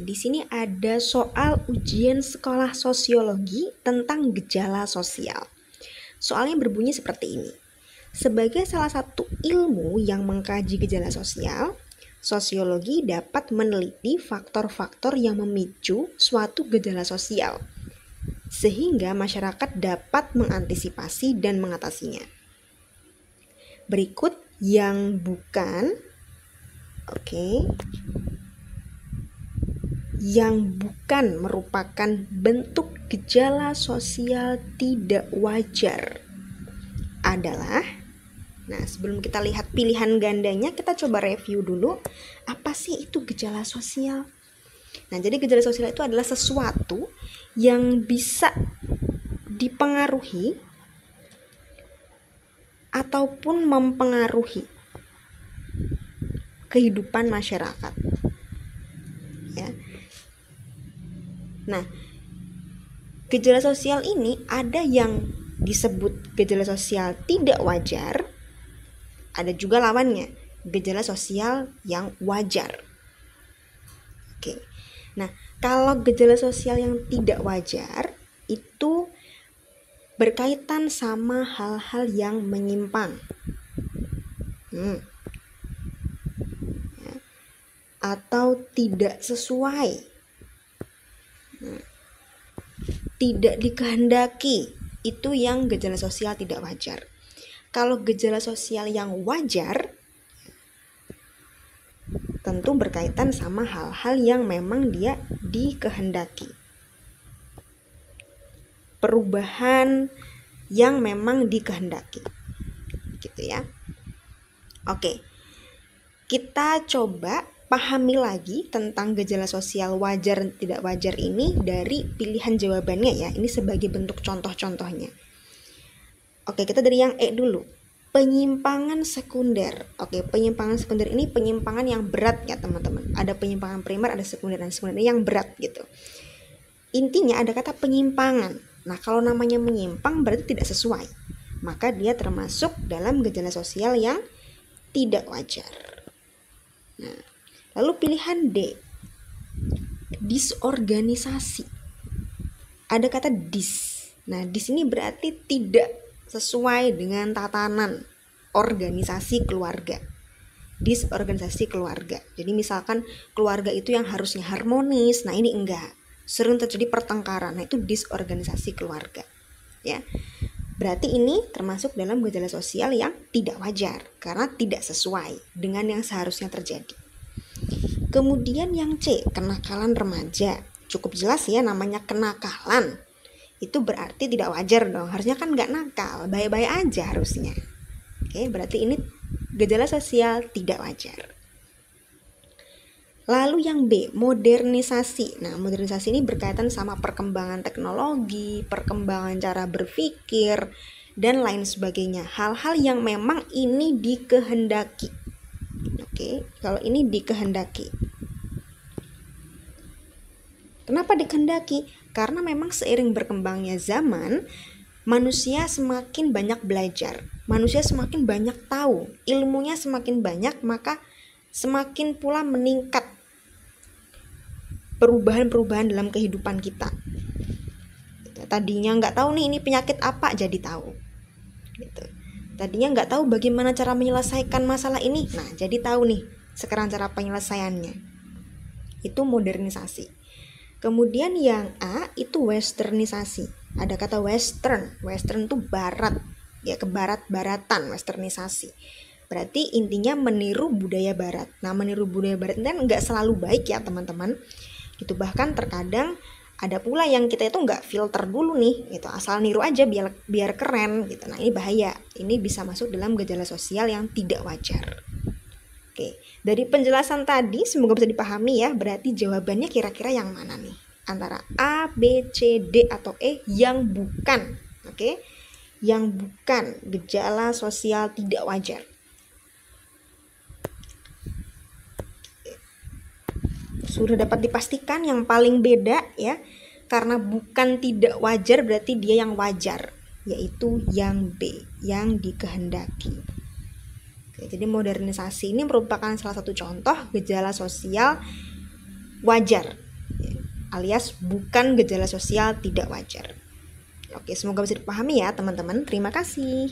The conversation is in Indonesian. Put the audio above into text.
Di sini ada soal ujian sekolah sosiologi tentang gejala sosial. Soalnya berbunyi seperti ini. Sebagai salah satu ilmu yang mengkaji gejala sosial, sosiologi dapat meneliti faktor-faktor yang memicu suatu gejala sosial, sehingga masyarakat dapat mengantisipasi dan mengatasinya. Berikut yang bukan, yang bukan merupakan bentuk gejala sosial tidak wajar adalah, sebelum kita lihat pilihan gandanya, kita coba review dulu apa sih itu gejala sosial. Jadi gejala sosial itu adalah sesuatu yang bisa dipengaruhi ataupun mempengaruhi kehidupan masyarakat. Gejala sosial ini ada yang disebut gejala sosial tidak wajar, ada juga lawannya, gejala sosial yang wajar. Kalau gejala sosial yang tidak wajar itu berkaitan sama hal-hal yang menyimpang, atau tidak sesuai, tidak dikehendaki, itu yang gejala sosial tidak wajar. Kalau gejala sosial yang wajar tentu berkaitan sama hal-hal yang memang dia dikehendaki, perubahan yang memang dikehendaki, gitu ya. Kita coba pahami lagi tentang gejala sosial wajar dan tidak wajar ini dari pilihan jawabannya ya. Ini sebagai bentuk contoh-contohnya. Kita dari yang E dulu. Penyimpangan sekunder. Penyimpangan sekunder ini penyimpangan yang berat ya teman-teman. Ada penyimpangan primer, ada sekunder, dan sekunder yang berat gitu. Intinya ada kata penyimpangan. Kalau namanya menyimpang berarti tidak sesuai. Maka dia termasuk dalam gejala sosial yang tidak wajar. Lalu pilihan D, disorganisasi. Ada kata dis. Dis ini berarti tidak sesuai dengan tatanan organisasi keluarga. Disorganisasi keluarga. Jadi misalkan keluarga itu yang harusnya harmonis, ini enggak. Sering terjadi pertengkaran. Itu disorganisasi keluarga. Ya. Berarti ini termasuk dalam gejala sosial yang tidak wajar karena tidak sesuai dengan yang seharusnya terjadi. Kemudian yang C, kenakalan remaja. Cukup jelas ya, namanya kenakalan. Itu berarti tidak wajar dong. Harusnya kan nggak nakal, baik-baik aja harusnya. Berarti ini gejala sosial tidak wajar. Lalu yang B, modernisasi. Modernisasi ini berkaitan sama perkembangan teknologi, perkembangan cara berpikir, dan lain sebagainya. Hal-hal yang memang ini dikehendaki. Kalau ini dikehendaki. Kenapa dikehendaki? Karena memang seiring berkembangnya zaman, manusia semakin banyak belajar, manusia semakin banyak tahu, ilmunya semakin banyak, maka semakin pula meningkat perubahan-perubahan dalam kehidupan kita. Tadinya nggak tahu nih ini penyakit apa, jadi tahu. Tadinya nggak tahu bagaimana cara menyelesaikan masalah ini, jadi tahu nih sekarang cara penyelesaiannya. Itu modernisasi. Kemudian yang A itu westernisasi. Ada kata western. Western itu barat, ya kebarat-baratan, westernisasi. Berarti intinya meniru budaya barat. Meniru budaya barat kan nggak selalu baik ya teman-teman. Bahkan terkadang ada pula yang kita itu nggak filter dulu nih, asal niru aja biar keren gitu. Ini bahaya. Ini bisa masuk dalam gejala sosial yang tidak wajar. Dari penjelasan tadi semoga bisa dipahami ya. Berarti jawabannya kira-kira yang mana nih? Antara A, B, C, D atau E yang bukan. Yang bukan gejala sosial tidak wajar. Sudah dapat dipastikan yang paling beda ya. Karena bukan tidak wajar berarti dia yang wajar, yaitu yang B, yang dikehendaki. Jadi modernisasi ini merupakan salah satu contoh gejala sosial wajar alias bukan gejala sosial tidak wajar. Oke, semoga bisa dipahami ya teman-teman. Terima kasih.